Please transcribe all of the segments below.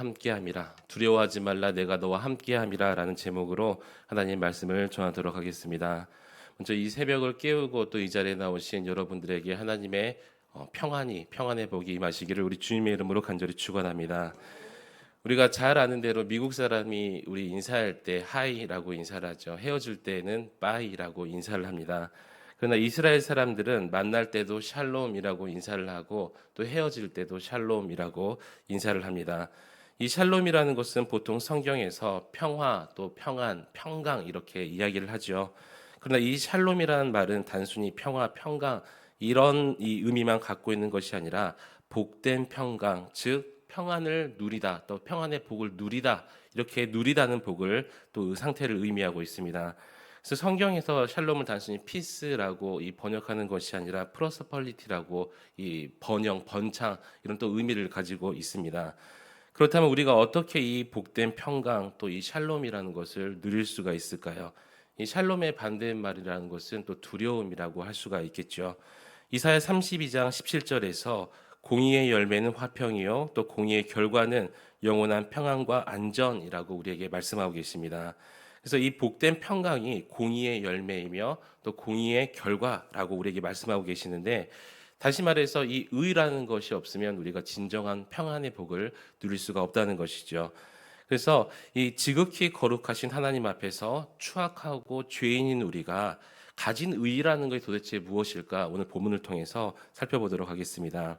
함께함이라. 두려워하지 말라, 내가 너와 함께함이라 라는 제목으로 하나님 말씀을 전하도록 하겠습니다. 먼저 이 새벽을 깨우고 또 이 자리에 나오신 여러분들에게 하나님의 평안의 복이 임하시기를 우리 주님의 이름으로 간절히 축원합니다. 우리가 잘 아는 대로 미국 사람이 우리 인사할 때 하이라고 인사를 하죠. 헤어질 때는 빠이라고 인사를 합니다. 그러나 이스라엘 사람들은 만날 때도 샬롬이라고 인사를 하고 또 헤어질 때도 샬롬이라고 인사를 합니다. 이 샬롬이라는 것은 보통 성경에서 평화, 또 평안, 평강 이렇게 이야기를 하죠. 그러나 이 샬롬이라는 말은 단순히 평화, 평강 이런 이 의미만 갖고 있는 것이 아니라 복된 평강, 즉 평안을 누리다, 또 평안의 복을 누리다, 이렇게 누리다는 복을 또 그 상태를 의미하고 있습니다. 그래서 성경에서 샬롬을 단순히 피스라고 이 번역하는 것이 아니라 프로스퍼리티라고 이 번영, 번창 이런 또 의미를 가지고 있습니다. 그렇다면 우리가 어떻게 이 복된 평강 또 이 샬롬이라는 것을 누릴 수가 있을까요? 이 샬롬의 반대말이라는 것은 또 두려움이라고 할 수가 있겠죠. 이사야 32장 17절에서 공의의 열매는 화평이요 또 공의의 결과는 영원한 평안과 안전이라고 우리에게 말씀하고 계십니다. 그래서 이 복된 평강이 공의의 열매이며 또 공의의 결과라고 우리에게 말씀하고 계시는데, 다시 말해서 이 의라는 것이 없으면 우리가 진정한 평안의 복을 누릴 수가 없다는 것이죠. 그래서 이 지극히 거룩하신 하나님 앞에서 추악하고 죄인인 우리가 가진 의라는 것이 도대체 무엇일까? 오늘 본문을 통해서 살펴보도록 하겠습니다.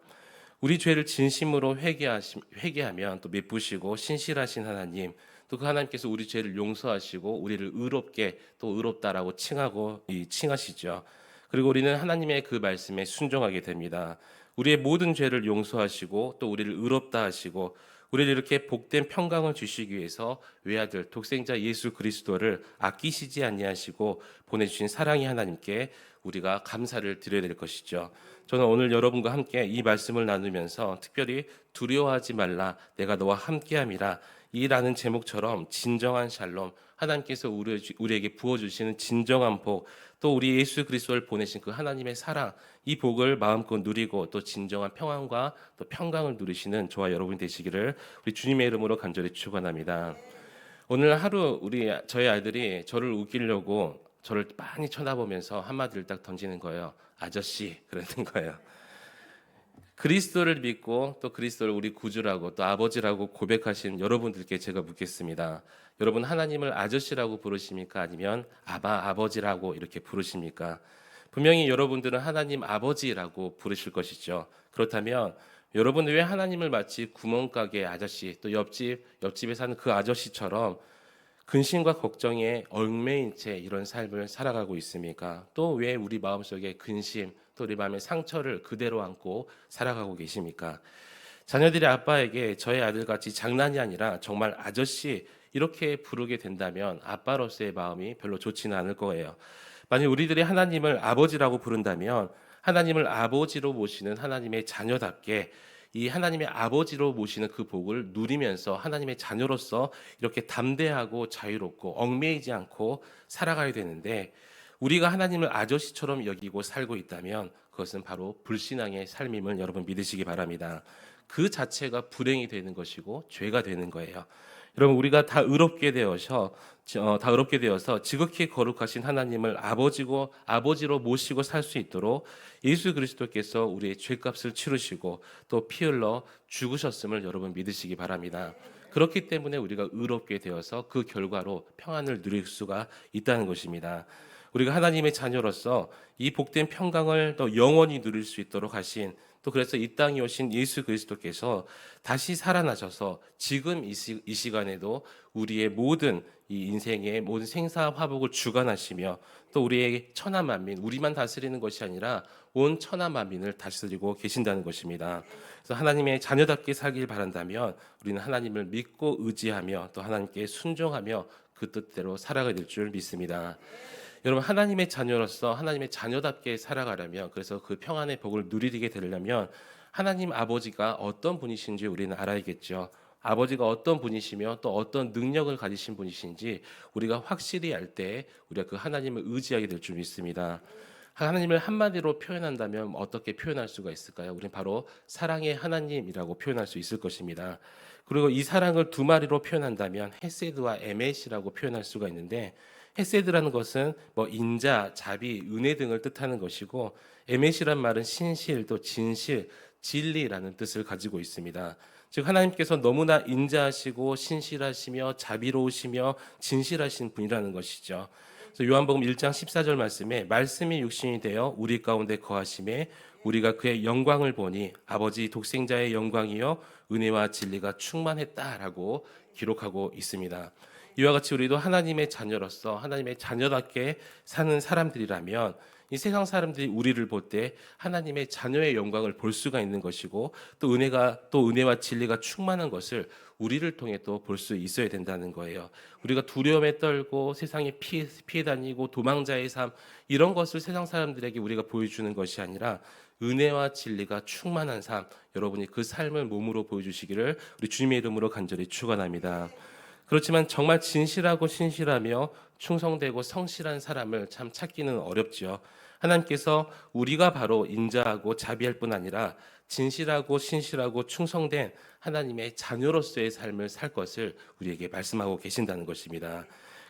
우리 죄를 진심으로 회개하면 또 미쁘시고 신실하신 하나님, 또 그 하나님께서 우리 죄를 용서하시고 우리를 의롭게 또 의롭다라고 칭하시죠. 그리고 우리는 하나님의 그 말씀에 순종하게 됩니다. 우리의 모든 죄를 용서하시고 또 우리를 의롭다 하시고 우리를 이렇게 복된 평강을 주시기 위해서 외아들 독생자 예수 그리스도를 아끼시지 아니하시고 보내주신 사랑의 하나님께 우리가 감사를 드려야 될 것이죠. 저는 오늘 여러분과 함께 이 말씀을 나누면서 특별히 두려워하지 말라, 내가 너와 함께함이라 이라는 제목처럼 진정한 샬롬, 하나님께서 우리에게 부어주시는 진정한 복, 또 우리 예수 그리스도를 보내신 그 하나님의 사랑, 이 복을 마음껏 누리고 또 진정한 평안과 또 평강을 누리시는 저와 여러분이 되시기를 우리 주님의 이름으로 간절히 축원합니다. 오늘 하루 저희 아이들이 저를 웃기려고 저를 많이 쳐다보면서 한마디를 딱 던지는 거예요. 아저씨, 그러는 거예요. 그리스도를 믿고 또 그리스도를 우리 구주라고 또 아버지라고 고백하신 여러분들께 제가 묻겠습니다. 여러분 하나님을 아저씨라고 부르십니까? 아니면 아버지라고 이렇게 부르십니까? 분명히 여러분들은 하나님 아버지라고 부르실 것이죠. 그렇다면 여러분은 왜 하나님을 마치 구멍가게 아저씨, 또 옆집에 사는 그 아저씨처럼 근심과 걱정에 얽매인 채 이런 삶을 살아가고 있습니까? 또 왜 우리 마음속에 근심, 또 우리 마음의 상처를 그대로 안고 살아가고 계십니까? 자녀들이 아빠에게 저의 아들같이 장난이 아니라 정말 아저씨 이렇게 부르게 된다면 아빠로서의 마음이 별로 좋지는 않을 거예요. 만약 우리들이 하나님을 아버지라고 부른다면 하나님을 아버지로 모시는 하나님의 자녀답게 이 하나님의 아버지로 모시는 그 복을 누리면서 하나님의 자녀로서 이렇게 담대하고 자유롭고 얽매이지 않고 살아가야 되는데, 우리가 하나님을 아저씨처럼 여기고 살고 있다면 그것은 바로 불신앙의 삶임을 여러분 믿으시기 바랍니다. 그 자체가 불행이 되는 것이고 죄가 되는 거예요. 여러분 우리가 다 의롭게 되어서 지극히 거룩하신 하나님을 아버지로 모시고 살 수 있도록 예수 그리스도께서 우리의 죄값을 치르시고 또 피 흘러 죽으셨음을 여러분 믿으시기 바랍니다. 그렇기 때문에 우리가 의롭게 되어서 그 결과로 평안을 누릴 수가 있다는 것입니다. 우리가 하나님의 자녀로서 이 복된 평강을 더 영원히 누릴 수 있도록 하신, 또 그래서 이 땅에 오신 예수 그리스도께서 다시 살아나셔서 지금 이 시간에도 우리의 모든 이 인생의 모든 생사화복을 주관하시며 또 우리의 천하 만민, 우리만 다스리는 것이 아니라 온 천하 만민을 다스리고 계신다는 것입니다. 그래서 하나님의 자녀답게 살길 바란다면 우리는 하나님을 믿고 의지하며 또 하나님께 순종하며 그 뜻대로 살아가야 될 줄 믿습니다. 여러분 하나님의 자녀로서 하나님의 자녀답게 살아가려면, 그래서 그 평안의 복을 누리게 되려면 하나님 아버지가 어떤 분이신지 우리는 알아야겠죠. 아버지가 어떤 분이시며 또 어떤 능력을 가지신 분이신지 우리가 확실히 알 때 우리가 그 하나님을 의지하게 될 줄 믿습니다. 하나님을 한마디로 표현한다면 어떻게 표현할 수가 있을까요? 우리는 바로 사랑의 하나님이라고 표현할 수 있을 것입니다. 그리고 이 사랑을 두 마리로 표현한다면 헤세드와 에메시라고 표현할 수가 있는데, 헤세드라는 것은 뭐 인자, 자비, 은혜 등을 뜻하는 것이고, 에메시란 말은 신실, 또 진실, 진리라는 뜻을 가지고 있습니다. 즉 하나님께서 너무나 인자하시고 신실하시며 자비로우시며 진실하신 분이라는 것이죠. 그래서 요한복음 1장 14절 말씀에 말씀이 육신이 되어 우리 가운데 거하심에 우리가 그의 영광을 보니 아버지 독생자의 영광이요 은혜와 진리가 충만했다라고 기록하고 있습니다. 이와 같이 우리도 하나님의 자녀로서 하나님의 자녀답게 사는 사람들이라면 이 세상 사람들이 우리를 볼 때 하나님의 자녀의 영광을 볼 수가 있는 것이고, 또 은혜와 진리가 충만한 것을 우리를 통해 또 볼 수 있어야 된다는 거예요. 우리가 두려움에 떨고 세상에 피해 다니고 도망자의 삶, 이런 것을 세상 사람들에게 우리가 보여주는 것이 아니라 은혜와 진리가 충만한 삶, 여러분이 그 삶을 몸으로 보여주시기를 우리 주님의 이름으로 간절히 축원합니다. 그렇지만 정말 진실하고 신실하며 충성되고 성실한 사람을 참 찾기는 어렵지요. 하나님께서 우리가 바로 인자하고 자비할 뿐 아니라 진실하고 신실하고 충성된 하나님의 자녀로서의 삶을 살 것을 우리에게 말씀하고 계신다는 것입니다.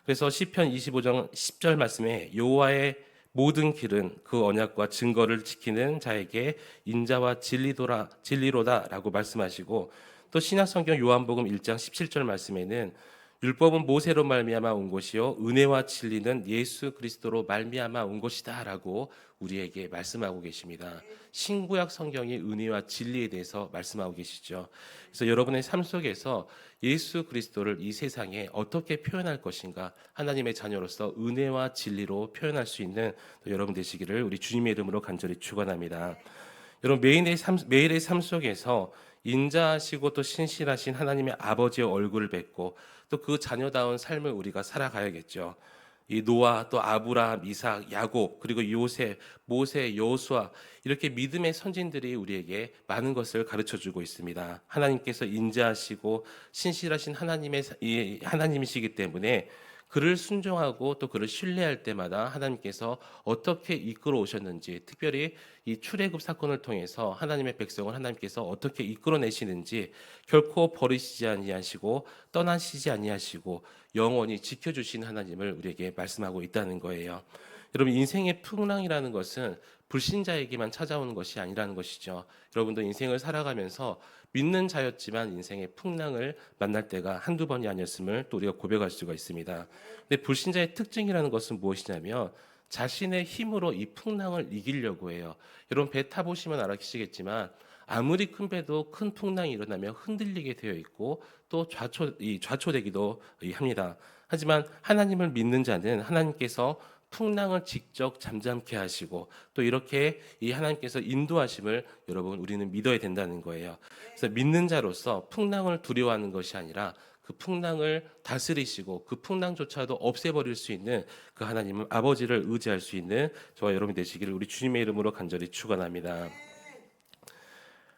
그래서 시편 25장 10절 말씀에 여호와의 모든 길은 그 언약과 증거를 지키는 자에게 인자와 진리로다라고 말씀하시고, 또 신약성경 요한복음 1장 17절 말씀에는 율법은 모세로 말미암아 온 것이요 은혜와 진리는 예수 그리스도로 말미암아 온 것이다라고 우리에게 말씀하고 계십니다. 신구약 성경이 은혜와 진리에 대해서 말씀하고 계시죠. 그래서 여러분의 삶 속에서 예수 그리스도를 이 세상에 어떻게 표현할 것인가, 하나님의 자녀로서 은혜와 진리로 표현할 수 있는 여러분 되시기를 우리 주님의 이름으로 간절히 축원합니다. 여러분 매일의 삶 속에서 인자하시고 또 신실하신 하나님의 아버지의 얼굴을 뵙고 또 그 자녀다운 삶을 우리가 살아가야겠죠. 이 노아, 또 아브라함, 이삭, 야곱, 그리고 요셉, 모세, 여호수아, 이렇게 믿음의 선진들이 우리에게 많은 것을 가르쳐 주고 있습니다. 하나님께서 인자하시고 신실하신 하나님이시기 때문에 그를 순종하고 또 그를 신뢰할 때마다 하나님께서 어떻게 이끌어 오셨는지, 특별히 이 출애굽 사건을 통해서 하나님의 백성을 하나님께서 어떻게 이끌어 내시는지 결코 버리시지 아니하시고 떠나시지 아니하시고 영원히 지켜주신 하나님을 우리에게 말씀하고 있다는 거예요. 여러분, 인생의 풍랑이라는 것은 불신자에게만 찾아오는 것이 아니라는 것이죠. 여러분도 인생을 살아가면서 믿는 자였지만 인생의 풍랑을 만날 때가 한두 번이 아니었음을 또 우리가 고백할 수가 있습니다. 근데 불신자의 특징이라는 것은 무엇이냐면 자신의 힘으로 이 풍랑을 이기려고 해요. 여러분, 배 타보시면 알아시겠지만 아무리 큰 배도 큰 풍랑이 일어나면 흔들리게 되어 있고 또 좌초되기도 합니다. 하지만 하나님을 믿는 자는 하나님께서 풍랑을 직접 잠잠케 하시고 또 이렇게 이 하나님께서 인도하심을 여러분 우리는 믿어야 된다는 거예요. 그래서 믿는 자로서 풍랑을 두려워하는 것이 아니라 그 풍랑을 다스리시고 그 풍랑조차도 없애버릴 수 있는 그 하나님은 아버지를 의지할 수 있는 저와 여러분이 되시기를 우리 주님의 이름으로 간절히 축원합니다.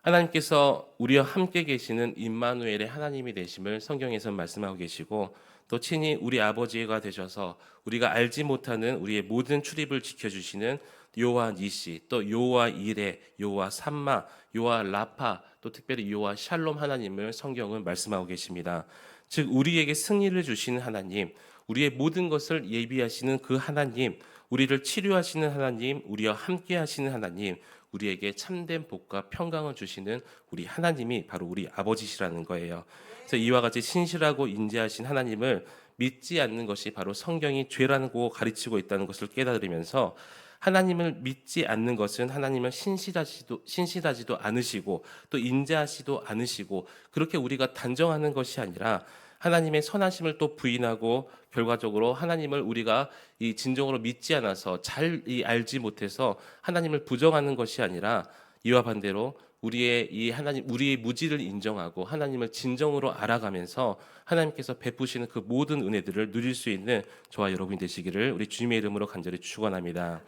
하나님께서 우리와 함께 계시는 임마누엘의 하나님이 되심을 성경에서 말씀하고 계시고, 또 친히 우리 아버지가 되셔서 우리가 알지 못하는 우리의 모든 출입을 지켜주시는 여호와 니시, 또 여호와 이레, 여호와 삼마, 여호와 라파, 또 특별히 여호와 샬롬 하나님을 성경은 말씀하고 계십니다. 즉 우리에게 승리를 주시는 하나님, 우리의 모든 것을 예비하시는 그 하나님, 우리를 치료하시는 하나님, 우리와 함께 하시는 하나님, 우리에게 참된 복과 평강을 주시는 우리 하나님이 바로 우리 아버지시라는 거예요. 그래서 이와 같이 신실하고 인자하신 하나님을 믿지 않는 것이 바로 성경이 죄라고 가르치고 있다는 것을 깨달으면서, 하나님을 믿지 않는 것은 하나님을 신실하지도 않으시고 또 인자하시도 않으시고 그렇게 우리가 단정하는 것이 아니라 하나님의 선하심을 또 부인하고 결과적으로 하나님을 우리가 이 진정으로 믿지 않아서 잘 알지 못해서 하나님을 부정하는 것이 아니라 이와 반대로 우리의 무지를 인정하고 하나님을 진정으로 알아가면서 하나님께서 베푸시는 그 모든 은혜들을 누릴 수 있는 저와 여러분이 되시기를 우리 주님의 이름으로 간절히 축원합니다.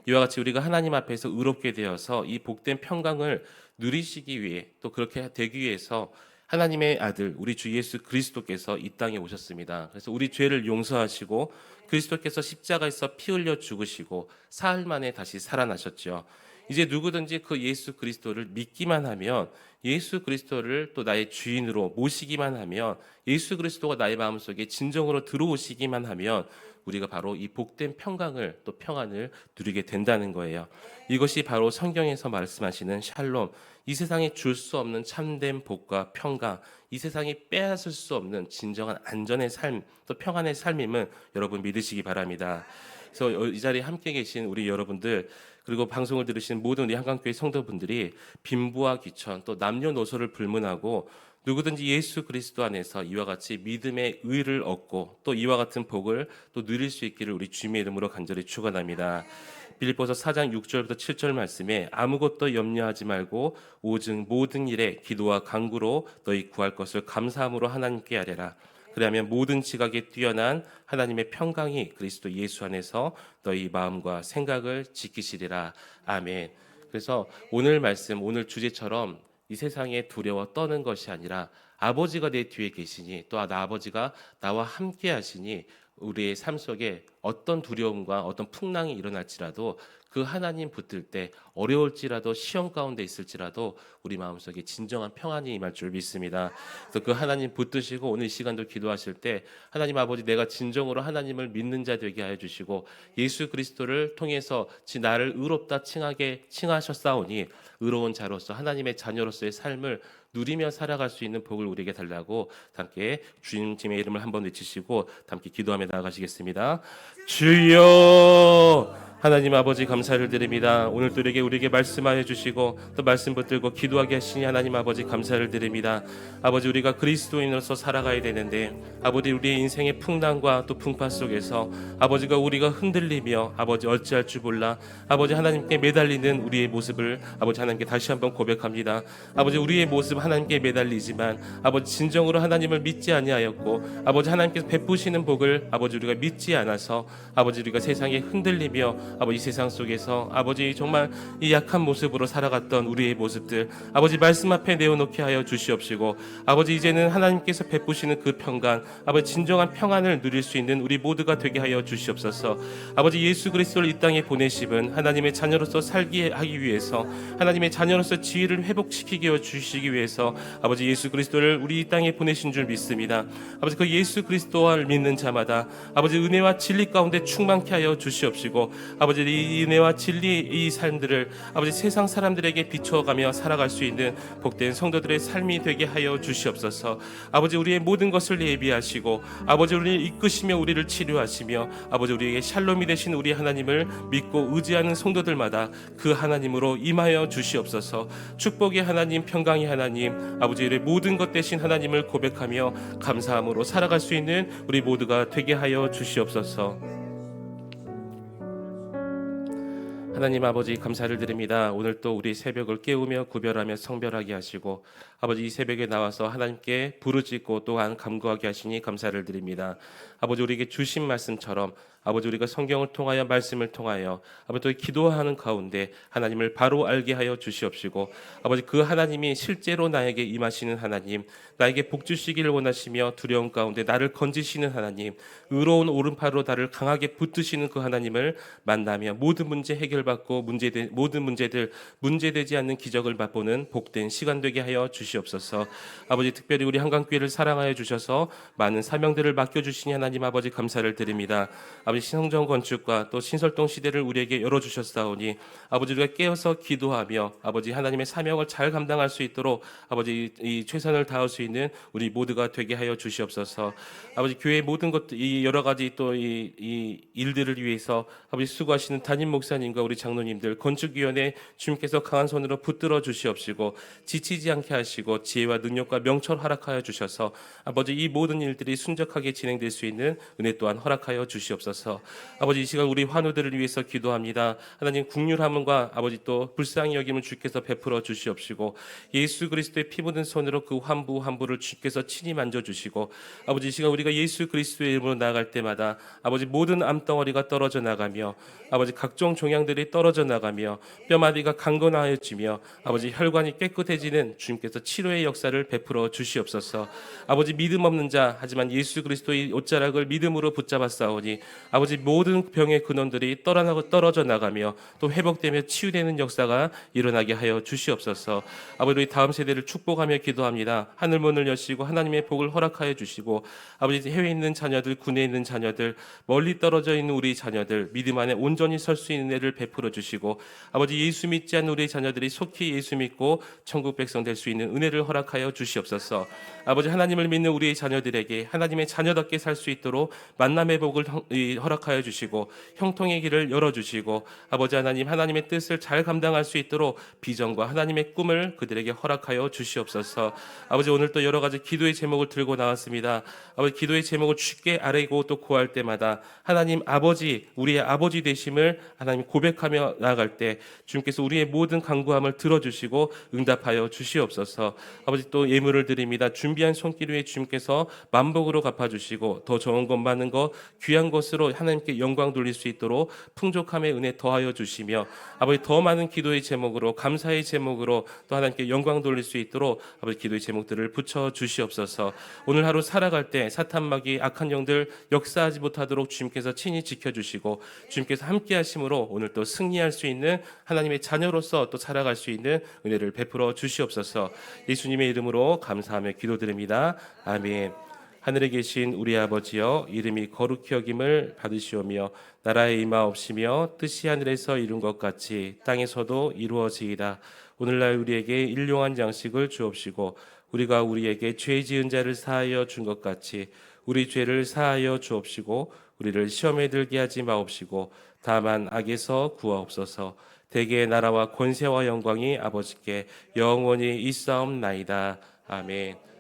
이와 같이 우리가 하나님 앞에서 의롭게 되어서 이 복된 평강을 누리시기 위해, 또 그렇게 되기 위해서 하나님의 아들 우리 주 예수 그리스도께서 이 땅에 오셨습니다. 그래서 우리 죄를 용서하시고 그리스도께서 십자가에서 피 흘려 죽으시고 사흘 만에 다시 살아나셨죠. 이제 누구든지 그 예수 그리스도를 믿기만 하면 예수 그리스도를 또 나의 주인으로 모시기만 하면, 예수 그리스도가 나의 마음속에 진정으로 들어오시기만 하면 우리가 바로 이 복된 평강을 또 평안을 누리게 된다는 거예요. 이것이 바로 성경에서 말씀하시는 샬롬, 이 세상에 줄 수 없는 참된 복과 평강, 이 세상이 빼앗을 수 없는 진정한 안전의 삶, 또 평안의 삶임을 여러분 믿으시기 바랍니다. 그래서 이 자리에 함께 계신 우리 여러분들, 그리고 방송을 들으시는 모든 우리 한강교회 성도분들이 빈부와 귀천 또 남녀노소를 불문하고 누구든지 예수 그리스도 안에서 이와 같이 믿음의 의를 얻고 또 이와 같은 복을 또 누릴 수 있기를 우리 주님의 이름으로 간절히 축원합니다. 빌립보서 4장 6절부터 7절 말씀에 아무것도 염려하지 말고 오직 모든 일에 기도와 간구로 너희 구할 것을 감사함으로 하나님께 아뢰라. 그러면 모든 지각에 뛰어난 하나님의 평강이 그리스도 예수 안에서 너희 마음과 생각을 지키시리라. 아멘. 그래서 오늘 말씀, 오늘 주제처럼 이 세상에 두려워 떠는 것이 아니라 아버지가 내 뒤에 계시니 또 아버지가 나와 함께 하시니 우리의 삶 속에 어떤 두려움과 어떤 풍랑이 일어날지라도 그 하나님 붙들 때 어려울지라도 시험 가운데 있을지라도 우리 마음속에 진정한 평안이 임할 줄 믿습니다. 그래서 그 하나님 붙드시고 오늘 이 시간도 기도하실 때 하나님 아버지, 내가 진정으로 하나님을 믿는 자 되게 하여 주시고 예수 그리스도를 통해서 나를 의롭다 칭하셨사오니 의로운 자로서 하나님의 자녀로서의 삶을 누리며 살아갈 수 있는 복을 우리에게 달라고 함께 주님의 이름을 한번 외치시고 함께 기도하며 나아가시겠습니다. 주여, 하나님 아버지 감사를 드립니다. 오늘 또 우리에게 말씀하여 주시고 또 말씀 붙들고 기도하게 하시니 하나님 아버지 감사를 드립니다. 아버지, 우리가 그리스도인으로서 살아가야 되는데 아버지, 우리의 인생의 풍랑과 또 풍파 속에서 아버지가 우리가 흔들리며 아버지 어찌할 줄 몰라 아버지 하나님께 매달리는 우리의 모습을 아버지 하나님께 다시 한번 고백합니다. 아버지, 우리의 모습 하나님께 매달리지만 아버지 진정으로 하나님을 믿지 아니하였고 아버지 하나님께서 베푸시는 복을 아버지 우리가 믿지 않아서 아버지 우리가 세상에 흔들리며 아버지 세상 속에서 아버지 정말 이 약한 모습으로 살아갔던 우리의 모습들 아버지 말씀 앞에 내어놓게 하여 주시옵시고 아버지 이제는 하나님께서 베푸시는 그 평강 아버지 진정한 평안을 누릴 수 있는 우리 모두가 되게 하여 주시옵소서. 아버지 예수 그리스도를 이 땅에 보내심은 하나님의 자녀로서 살게 하기 위해서 하나님의 자녀로서 지위를 회복시키게 해 주시기 위해서 아버지 예수 그리스도를 우리 이 땅에 보내신 줄 믿습니다. 아버지 그 예수 그리스도를 믿는 자마다 아버지 은혜와 진리 가운데 충만케 하여 주시옵시고 아버지 이 은혜와 진리 이 삶들을 아버지 세상 사람들에게 비춰가며 살아갈 수 있는 복된 성도들의 삶이 되게 하여 주시옵소서. 아버지 우리의 모든 것을 예비하시고 아버지 우리를 이끄시며 우리를 치료하시며 아버지 우리에게 샬롬이 되신 우리 하나님을 믿고 의지하는 성도들마다 그 하나님으로 임하여 주시옵소서. 축복의 하나님, 평강의 하나님, 아버지 우리의 모든 것 되신 하나님을 고백하며 감사함으로 살아갈 수 있는 우리 모두가 되게 하여 주시옵소서. 하나님 아버지 감사를 드립니다. 오늘 또 우리 새벽을 깨우며 구별하며 성별하게 하시고 아버지 이 새벽에 나와서 하나님께 부르짖고 또한 간구하게 하시니 감사를 드립니다. 아버지 우리에게 주신 말씀처럼 아버지 우리가 성경을 통하여 말씀을 통하여 아버지 또 기도하는 가운데 하나님을 바로 알게 하여 주시옵시고 아버지 그 하나님이 실제로 나에게 임하시는 하나님, 나에게 복 주시기를 원하시며 두려움 가운데 나를 건지시는 하나님, 의로운 오른팔로 나를 강하게 붙드시는 그 하나님을 만나며 모든 문제 해결받고 모든 문제들 문제되지 않는 기적을 맛보는 복된 시간 되게 하여 주시옵소서. 아버지 특별히 우리 한강교회를 사랑하여 주셔서 많은 사명들을 맡겨주시니 하나님 아버지 감사를 드립니다. 아버지 신성전 건축과 또 신설동 시대를 우리에게 열어주셨사오니 아버지 우리가 깨어서 기도하며 아버지 하나님의 사명을 잘 감당할 수 있도록 아버지 이 최선을 다할 수 있는 우리 모두가 되게 하여 주시옵소서. 아버지 교회의 모든 것들 이 여러 가지 또 이 일들을 위해서 아버지 수고하시는 담임 목사님과 우리 장로님들 건축위원회 주님께서 강한 손으로 붙들어 주시옵시고 지치지 않게 하시고 지혜와 능력과 명철 허락하여 주셔서 아버지 이 모든 일들이 순적하게 진행될 수 있는 은혜 또한 허락하여 주시옵소서. 아버지 이 시간 우리 환우들을 위해서 기도합니다. 하나님 국률함과 아버지 또 불쌍히 여김을 주께서 베풀어 주시옵시고 예수 그리스도의 피 묻은 손으로 그 환부를 주께서 친히 만져주시고 아버지 이 시간 우리가 예수 그리스도의 이름으로 나아갈 때마다 아버지 모든 암덩어리가 떨어져 나가며 아버지 각종 종양들이 떨어져 나가며 뼈마디가 강건하여지며 아버지 혈관이 깨끗해지는 주님께서 치료의 역사를 베풀어 주시옵소서. 아버지 믿음 없는 자 하지만 예수 그리스도의 옷자락을 믿음으로 붙잡았사오니 아버지 모든 병의 근원들이 떨어져 나가며 또 회복되며 치유되는 역사가 일어나게 하여 주시옵소서. 아버지 우리 다음 세대를 축복하며 기도합니다. 하늘 문을 여시고 하나님의 복을 허락하여 주시고 아버지 해외에 있는 자녀들, 군에 있는 자녀들, 멀리 떨어져 있는 우리 자녀들 믿음 안에 온전히 설 수 있는 애를 베풀어 주시고 아버지 예수 믿지 않는 우리 자녀들이 속히 예수 믿고 천국 백성 될 수 있는 은혜를 허락하여 주시옵소서. 아버지 하나님을 믿는 우리의 자녀들에게 하나님의 자녀답게 살 수 있도록 만남의 복을 허락하여 주시고 형통의 길을 열어주시고 아버지 하나님 하나님의 뜻을 잘 감당할 수 있도록 비전과 하나님의 꿈을 그들에게 허락하여 주시옵소서. 아버지 오늘 또 여러 가지 기도의 제목을 들고 나왔습니다. 아버지 기도의 제목을 쉽게 아뢰고 또 구할 때마다 하나님 아버지 우리의 아버지 되심을 하나님 고백하며 나아갈 때 주님께서 우리의 모든 간구함을 들어주시고 응답하여 주시옵소서. 아버지 또 예물을 드립니다. 준비한 손길 위에 주님께서 만복으로 갚아주시고 더 좋은 것 많은 것 귀한 것으로 하나님께 영광 돌릴 수 있도록 풍족함의 은혜 더하여 주시며 아버지 더 많은 기도의 제목으로 감사의 제목으로 또 하나님께 영광 돌릴 수 있도록 아버지 기도의 제목들을 붙여 주시옵소서. 오늘 하루 살아갈 때 사탄마귀 악한 영들 역사하지 못하도록 주님께서 친히 지켜주시고 주님께서 함께 하심으로 오늘 또 승리할 수 있는 하나님의 자녀로서 또 살아갈 수 있는 은혜를 베풀어 주시옵소서. 예수님의 이름으로 감사하며 기도드립니다. 아멘. 하늘에 계신 우리 아버지여 이름이 거룩히 여김을 받으시오며 나라의 임하옵시며 뜻이 하늘에서 이룬 것 같이 땅에서도 이루어지이다. 오늘날 우리에게 일용할 양식을 주옵시고 우리가 우리에게 죄 지은 자를 사하여 준 것 같이 우리 죄를 사하여 주옵시고 우리를 시험에 들게 하지 마옵시고 다만 악에서 구하옵소서. 대개의 나라와 권세와 영광이 아버지께 영원히 있사옵나이다. 아멘.